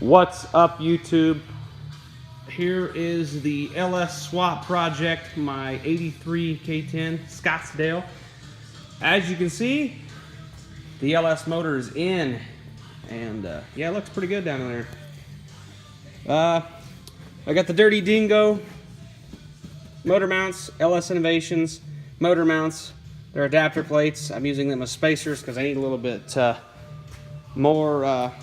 What's up, YouTube? Here is the LS swap project, my 83 K10 Scottsdale. As you can see, the LS motor is in, and yeah, it looks pretty good down there. I got the Dirty Dingo motor mounts, LS Innovations motor mounts. They're adapter plates. I'm using them as spacers because I need a little bit more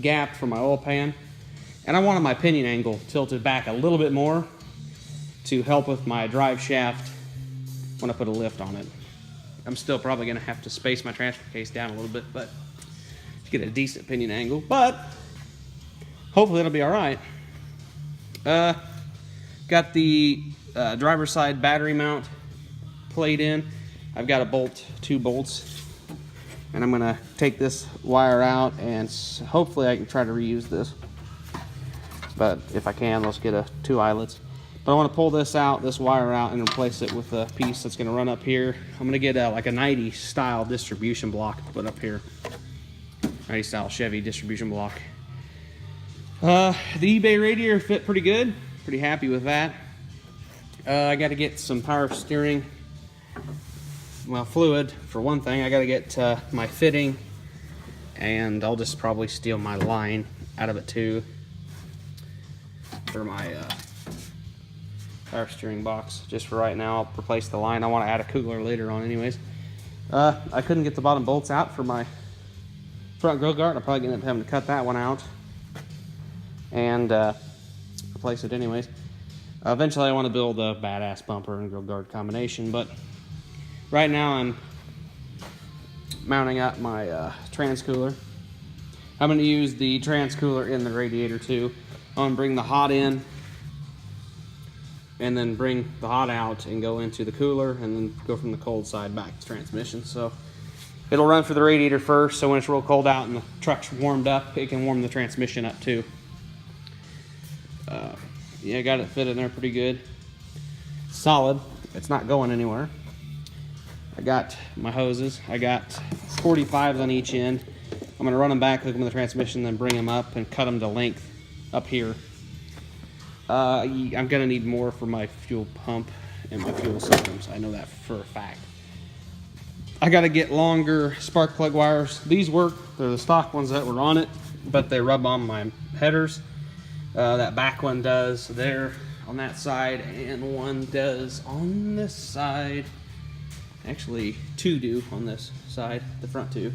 gap for my oil pan. And I wanted my pinion angle tilted back a little bit more to help with my drive shaft when I put a lift on it. I'm still probably going to have to space my transfer case down a little bit, but to get a decent pinion angle. But hopefully it'll be all right. Got the driver's side battery mount plate in. I've got a bolt, 2 bolts. And I'm gonna take this wire out, and hopefully I can try to reuse this. But if I can, let's get 2 eyelets. But I want to pull this out, this wire out, and replace it with a piece that's gonna run up here. I'm gonna get like a 90 style distribution block to put up here. 90 style Chevy distribution block. The eBay radiator fit pretty good. Pretty happy with that. I got to get some power steering. Well, fluid for one thing. I got to get my fitting, and I'll just probably steal my line out of it too for my power steering box. Just for right now, I'll replace the line. I want to add a cooler later on anyways. I couldn't get the bottom bolts out for my front grill guard. I'm probably going to end up having to cut that one out and replace it anyways. Eventually I want to build a badass bumper and grill guard combination, but right now I'm mounting up my trans cooler. I'm going to use the trans cooler in the radiator too. I'm going to bring the hot in and then bring the hot out and go into the cooler and then go from the cold side back to transmission. So it'll run for the radiator first, so when it's real cold out and the truck's warmed up, it can warm the transmission up too. Yeah, got it fit in there pretty good. Solid. It's not going anywhere. I got my hoses. I got 45s on each end. I'm going to run them back, hook them to the transmission, then bring them up and cut them to length up here. I'm going to need more for my fuel pump and my fuel systems. I know that for a fact. I got to get longer spark plug wires. These work. They're the stock ones that were on it, but they rub on my headers. That back one does there on that side, and one does on this side. Actually, 2 do on this side, the front 2.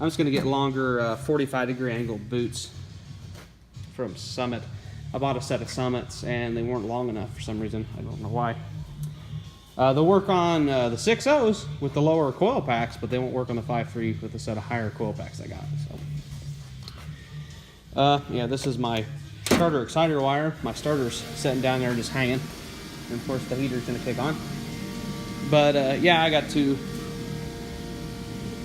I'm just going to get longer 45-degree angle boots from Summit. I bought a set of Summits, and they weren't long enough for some reason. I don't know why. They'll work on the 6.0s with the lower coil packs, but they won't work on the 5.3 with the set of higher coil packs I got. So, yeah, this is my starter exciter wire. My starter's sitting down there just hanging, and of course the heater's going to kick on. But yeah, I got to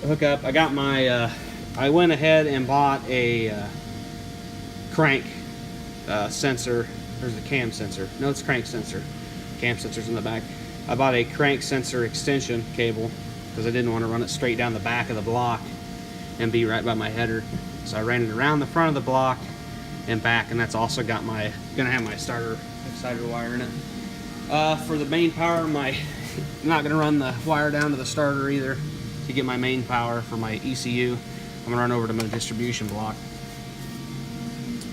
hook up. I got my I went ahead and bought a crank sensor. There's a cam sensor. No, it's crank sensor. Cam sensor's in the back. I bought a crank sensor extension cable because I didn't want to run it straight down the back of the block and be right by my header. So I ran it around the front of the block and back, and that's also got my gonna have my starter exciter wire in it. For the main power, I'm not gonna run the wire down to the starter either to get my main power for my ECU. I'm gonna run over to my distribution block.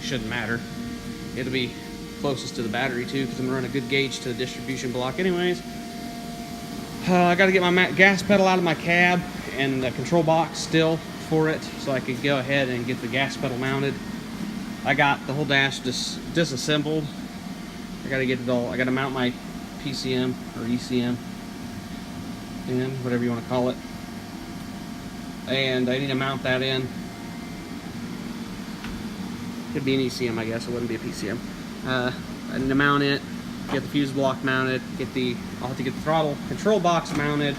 Shouldn't matter. It'll be closest to the battery too, because I'm gonna run a good gauge to the distribution block anyways. I gotta get my gas pedal out of my cab and the control box still for it, so I could go ahead and get the gas pedal mounted. I got the whole dash disassembled. I gotta get it all. I gotta mount my PCM or ECM, and whatever you want to call it. And I need to mount that in. Could be an ECM, I guess. It wouldn't be a PCM. I need to mount it. Get the fuse block mounted. I'll have to get the throttle control box mounted.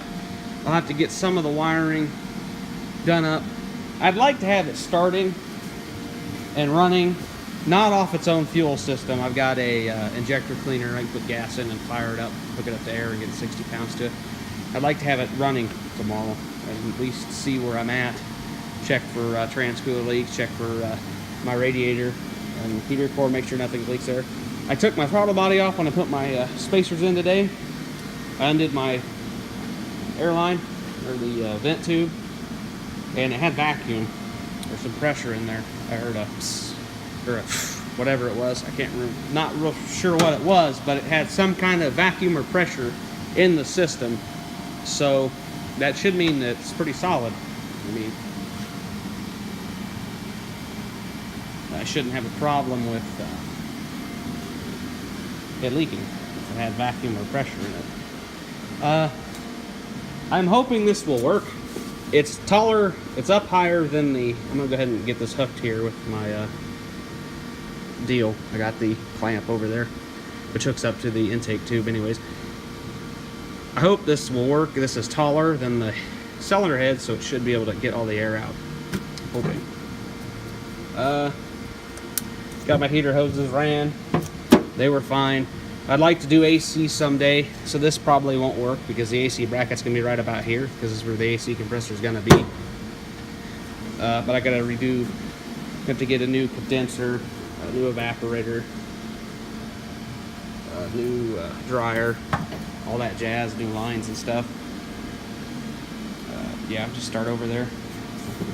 I'll have to get some of the wiring done up. I'd like to have it starting and running, not off its own fuel system. I've got a injector cleaner. I can put gas in and fire it up, hook it up to air and get 60 pounds to it. I'd like to have it running tomorrow and at least see where I'm at. Check for trans cooler leaks, check for my radiator and heater core, make sure nothing leaks there. I took my throttle body off when I put my spacers in today. I undid my airline, or the vent tube, and it had vacuum, or some pressure in there. I heard a psst, or a whatever it was. I can't remember, not real sure what it was, but it had some kind of vacuum or pressure in the system. So that should mean that it's pretty solid. I mean, I shouldn't have a problem with it leaking if it had vacuum or pressure in it. I'm hoping this will work. It's taller, it's up higher than the, I'm gonna go ahead and get this hooked here with my deal. I got the clamp over there, which hooks up to the intake tube anyways. I hope this will work. This is taller than the cylinder head, so it should be able to get all the air out. I'm hoping. Got my heater hoses ran. They were fine. I'd like to do AC someday, so this probably won't work because the AC bracket's gonna be right about here, because this is where the AC compressor is gonna be. But I gotta redo, have to get a new condenser, a new evaporator, a new dryer, all that jazz, new lines and stuff. Yeah, just start over there.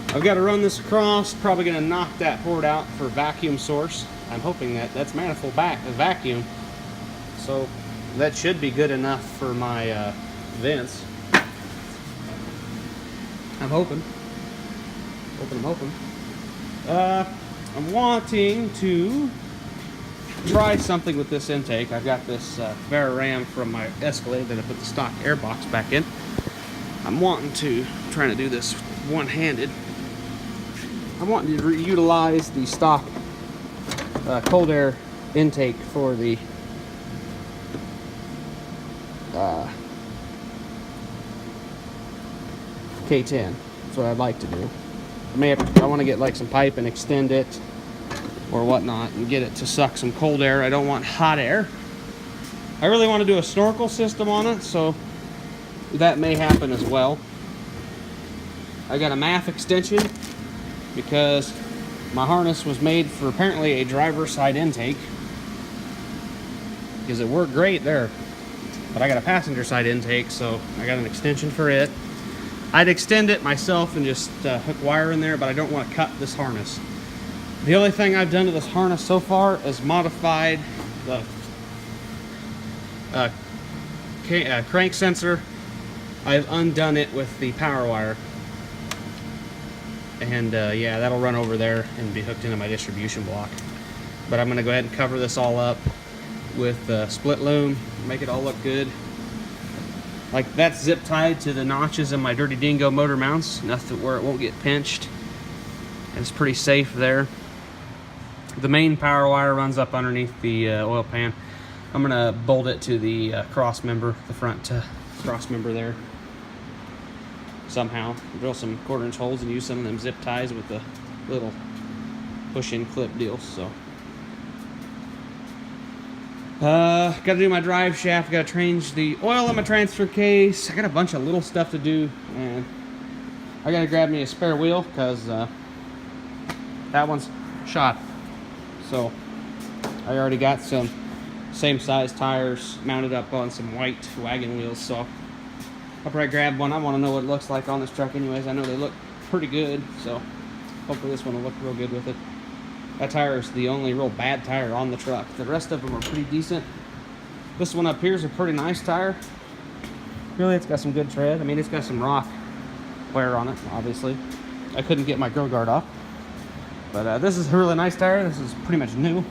I've got to run this across, probably gonna knock that port out for vacuum source. I'm hoping that that's manifold vacuum. So that should be good enough for my vents. I'm hoping. I'm wanting to try something with this intake. I've got this Ram from my Escalade that I put the stock air box back in. I'm trying to do this one-handed. I'm wanting to utilize the stock cold air intake for the K10. That's what I'd like to do. I want to get like some pipe and extend it or whatnot and get it to suck some cold air. I don't want hot air. I really want to do a snorkel system on it, so that may happen as well. I got a MAF extension because my harness was made for apparently a driver's side intake, because it worked great there. But I got a passenger side intake, so I got an extension for it. I'd extend it myself and just hook wire in there, but I don't want to cut this harness. The only thing I've done to this harness so far is modified the crank sensor. I've undone it with the power wire. And yeah, that'll run over there and be hooked into my distribution block. But I'm gonna go ahead and cover this all up with split loom, make it all look good. Like, that's zip tied to the notches in my Dirty Dingo motor mounts, nothing where it won't get pinched. And it's pretty safe there. The main power wire runs up underneath the oil pan. I'm gonna bolt it to the cross member, the front cross member there. Somehow drill some 1/4-inch holes and use some of them zip ties with the little push-in clip deals. So gotta do my drive shaft, gotta change the oil in my transfer case. I got a bunch of little stuff to do, and I gotta grab me a spare wheel because that one's shot. So I already got some same size tires mounted up on some white wagon wheels, so I'll probably grab one. I want to know what it looks like on this truck anyways. I know they look pretty good, so hopefully this one will look real good with it. That tire is the only real bad tire on the truck. The rest of them are pretty decent. This one up here is a pretty nice tire. Really, it's got some good tread. I mean, it's got some rock wear on it, obviously. I couldn't get my grill guard off. But this is a really nice tire. This is pretty much new.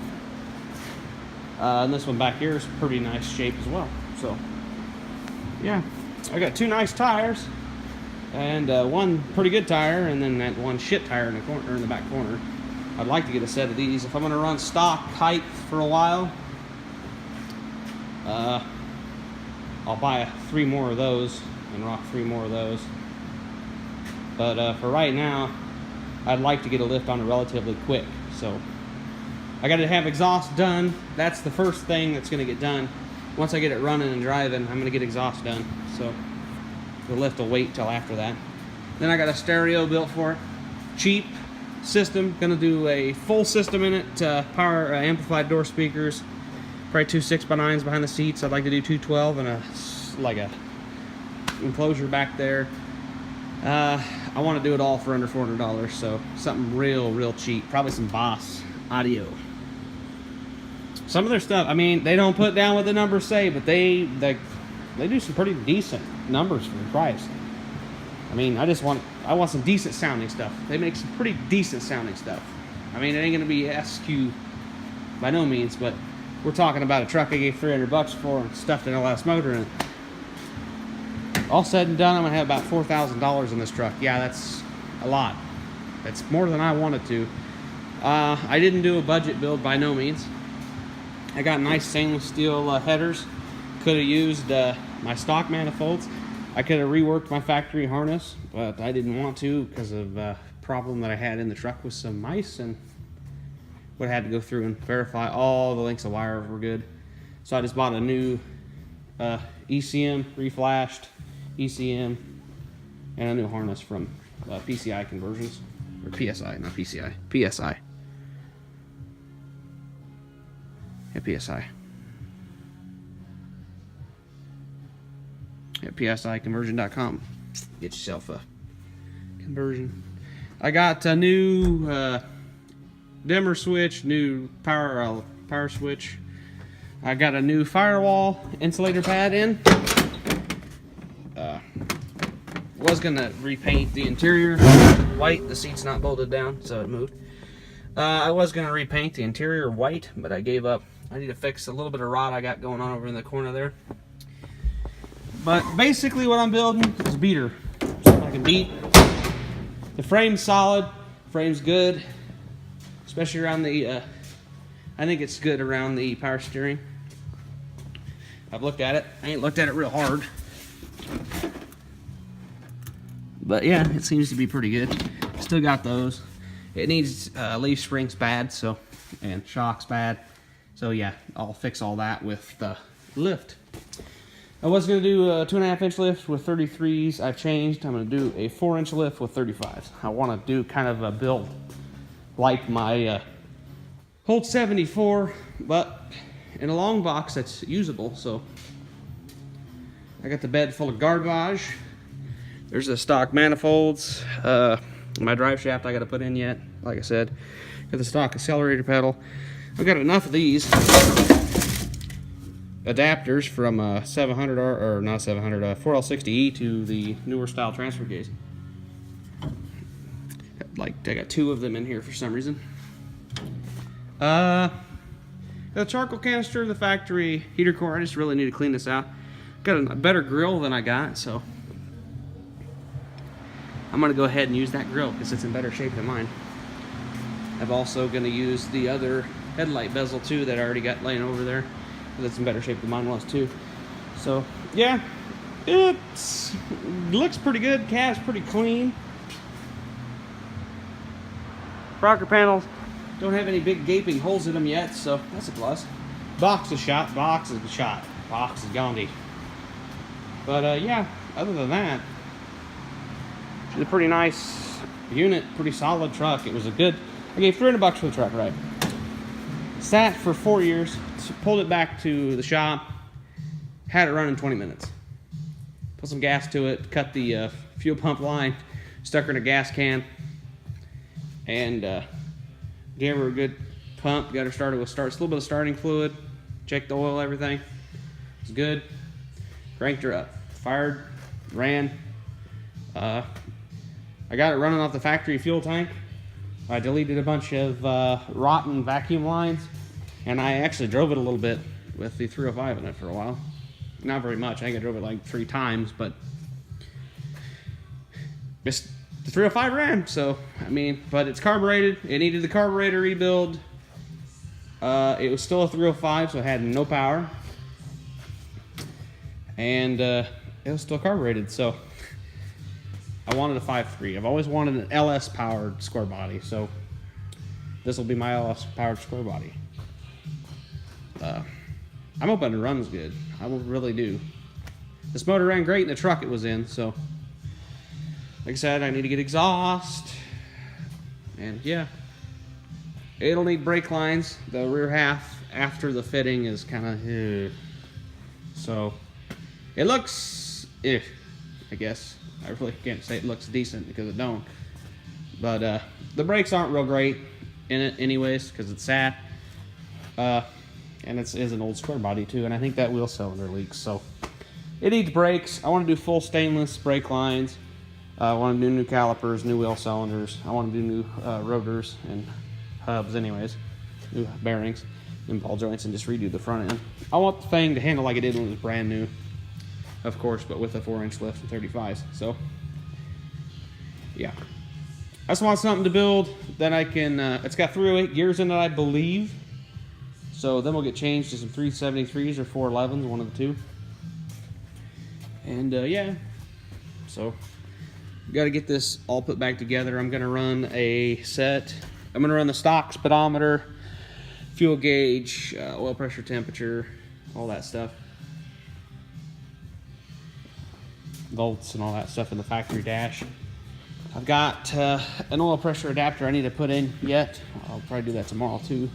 And this one back here is pretty nice shape as well. So, yeah. I got 2 nice tires and one pretty good tire, and then that one shit tire in the corner, in the back corner. I'd like to get a set of these if I'm going to run stock height for a while. I'll buy 3 more of those and rock 3 more of those. But for right now, I'd like to get a lift on it relatively quick. So I got to have exhaust done. That's the first thing that's going to get done. Once I get it running and driving, I'm going to get exhaust done. So the lift will wait till after that. Then I got a stereo built for it. Cheap. system. Gonna do a full system in it. Power amplified door speakers. Probably 2 6x9s behind the seats. I'd like to do 2 12 and a enclosure back there. I want to do it all for under $400, so something real cheap. Probably some Boss audio. Some of their stuff, I mean, they don't put down what the numbers say, but they do some pretty decent numbers for the price. I mean, I want some decent sounding stuff. They make some pretty decent sounding stuff. I mean, it ain't gonna be SQ by no means, but we're talking about a truck I gave $300 for and stuffed an LS motor in it. All said and done, I'm gonna have about $4,000 in this truck. Yeah, that's a lot. That's more than I wanted to. I didn't do a budget build by no means. I got nice stainless steel headers. Could have used my stock manifolds. I could have reworked my factory harness, but I didn't want to because of a problem that I had in the truck with some mice, and would have had to go through and verify all the lengths of wire were good. So I just bought a new ECM, reflashed ECM, and a new harness from PCI Conversions, or PSI, not PCI, PSI. Yeah, PSI. At psiconversion.com. Get yourself a conversion. I got a new dimmer switch, new power switch. I got a new firewall insulator pad in. Was gonna repaint the interior white. The seat's not bolted down, so it moved. I was gonna repaint the interior white, but I gave up. I need to fix a little bit of rot I got going on over in the corner there. But basically what I'm building is a beater. Something I can beat. The frame's solid. Frame's good. Especially around the, I think it's good around the power steering. I've looked at it. I ain't looked at it real hard. But yeah, it seems to be pretty good. Still got those. It needs leaf springs bad, so, and shocks bad. So yeah, I'll fix all that with the lift. I was going to do a 2.5 inch lift with 33s. I've changed. I'm going to do a 4 inch lift with 35s. I want to do kind of a build like my Holt 74, but in a long box that's usable. So I got the bed full of garbage. There's the stock manifolds. My drive shaft I got to put in yet. Like I said, got the stock accelerator pedal. I've got enough of these adapters from 700 or not 700 4L60E to the newer style transfer case. Like I got 2 of them in here for some reason. The charcoal canister, the factory heater core. I just really need to clean this out. Got a better grill than I got, so I'm gonna go ahead and use that grill because it's in better shape than mine. I'm also gonna use the other headlight bezel too that I already got laying over there. That's in better shape than mine was too. So yeah, it looks pretty good. Cab's pretty clean. Rocker panels don't have any big gaping holes in them yet, so that's a plus. Box is shot. Box is shot. Box is Gandhi. But yeah, other than that, it's a pretty nice unit, pretty solid truck. It was a good. I gave $300 for the truck, right? Sat for 4 years. Pulled it back to the shop. Had it run in 20 minutes. Put some gas to it. Cut the fuel pump line. Stuck her in a gas can. And gave her a good pump. Got her started with a little bit of starting fluid. Checked the oil, everything. It was good. Cranked her up. Fired. Ran. I got it running off the factory fuel tank. I deleted a bunch of rotten vacuum lines, and I actually drove it a little bit with the 305 in it for a while. Not very much. I think I drove it like 3 times, but the 305 ran. So I mean, but it's carbureted. It needed the carburetor rebuild. It was still a 305, so it had no power, and it was still carbureted. So I wanted a 5.3. I've always wanted an LS powered square body, so this will be my LS powered square body. I'm hoping it runs good. I will really do. This motor ran great in the truck it was in, so like I said, I need to get exhaust And yeah, it'll need brake lines. The rear half after the fitting is kind of so it looks I guess. I really can't say it looks decent because it don't. But the brakes aren't real great in it anyways because it's sat. And it is an old square body too, and I think that wheel cylinder leaks, so it needs brakes. I want to do full stainless brake lines. I want to do new calipers, new wheel cylinders. I want to do new rotors and hubs anyways, new bearings and ball joints, and just redo the front end. I want the thing to handle like it did when it was brand new, of course, but with a 4-inch lift and 35s. So yeah, I just want something to build that I can, it's got 308 gears in it, I believe. So then we'll get changed to some 373s or 411s, one of the two. And yeah, so got to get this all put back together. I'm going to run a set. I'm going to run the stock speedometer, fuel gauge, oil pressure, temperature, all that stuff. Volts and all that stuff in the factory dash. I've got an oil pressure adapter I need to put in yet. I'll probably do that tomorrow too.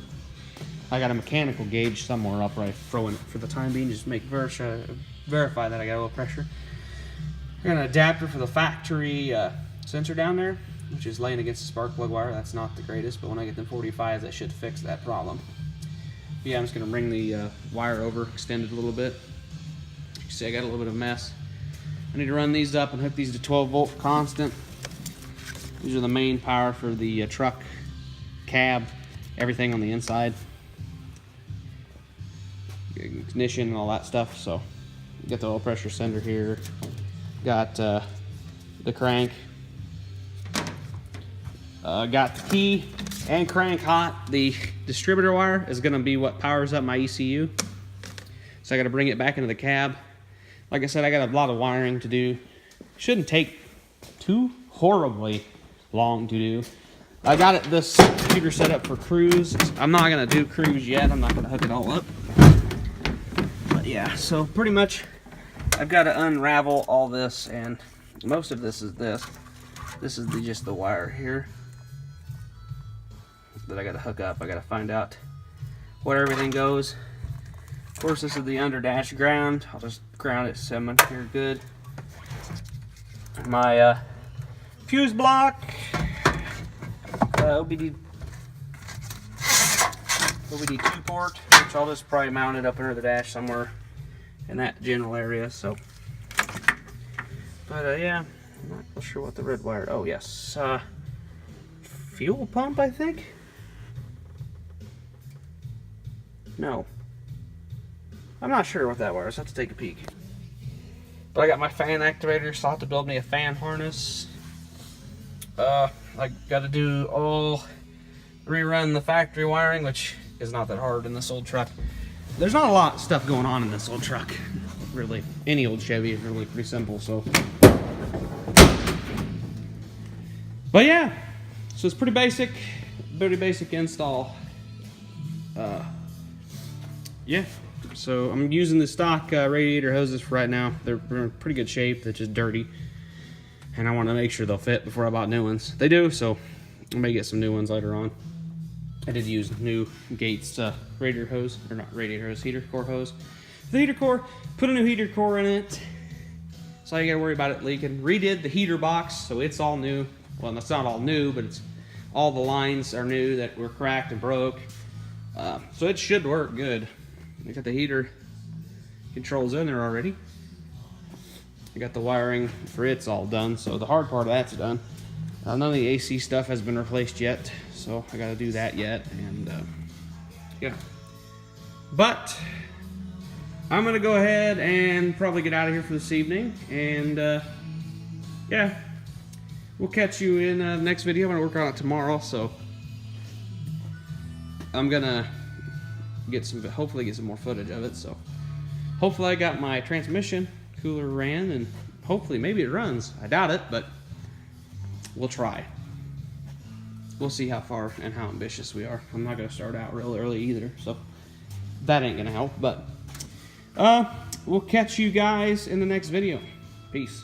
I got a mechanical gauge somewhere. I'll probably throw in it for the time being, just make verify that I got oil pressure. I got an adapter for the factory sensor down there, which is laying against the spark plug wire. That's not the greatest, but when I get them 45s, that should fix that problem. But yeah, I'm just gonna bring the wire over, extend it a little bit. You can see I got a little bit of a mess. I need to run these up and hook these to 12 volt constant. These are the main power for the truck, cab, everything on the inside. Ignition and all that stuff. So got the oil pressure sender here, got the crank, got the key and crank hot. The distributor wire is going to be what powers up my ECU, so I got to bring it back into the cab. Like I said, I got a lot of wiring to do. Shouldn't take too horribly long to do. I got this computer set up for cruise. I'm not going to do cruise yet. I'm not going to hook it all up. Yeah, so pretty much I've got to unravel all this, and most of this is this. This is just the wire here that I got to hook up. I got to find out where everything goes. Of course, this is the under dash ground. I'll just ground it cement here good. My fuse block, OBD 2 port, which I'll just probably mount it up under the dash somewhere in that general area. So, but yeah, I'm not sure what the red wire. Oh yes, fuel pump, I think. No, I'm not sure what that wire is. I have to take a peek. But I got my fan activator, so I'll have to build me a fan harness. I got to rerun the factory wiring, which is not that hard in this old truck. There's not a lot of stuff going on in this old truck, really. Any old Chevy is really pretty simple, so. But yeah, so it's pretty basic install. Yeah, so I'm using the stock radiator hoses for right now. They're in pretty good shape. They're just dirty, and I want to make sure they'll fit before I bought new ones. They do, so I may get some new ones later on. I did use new Gates radiator hose, or not radiator hose, heater core hose. The heater core, put a new heater core in it, so you gotta worry about it leaking. Redid the heater box, so it's all new. Well, that's not all new, but it's all the lines are new that were cracked and broke. So it should work good. I got the heater controls in there already. I got the wiring for it's all done, so the hard part of that's done. None of the AC stuff has been replaced yet, so I got to do that yet, and yeah. But I'm gonna go ahead and probably get out of here for this evening, and yeah, we'll catch you in the next video. I'm gonna work on it tomorrow, so I'm gonna hopefully get some more footage of it. So hopefully I got my transmission cooler ran, and hopefully maybe it runs. I doubt it, but we'll try. We'll see how far and how ambitious we are. I'm not gonna start out real early either, so that ain't gonna help. But we'll catch you guys in the next video. Peace.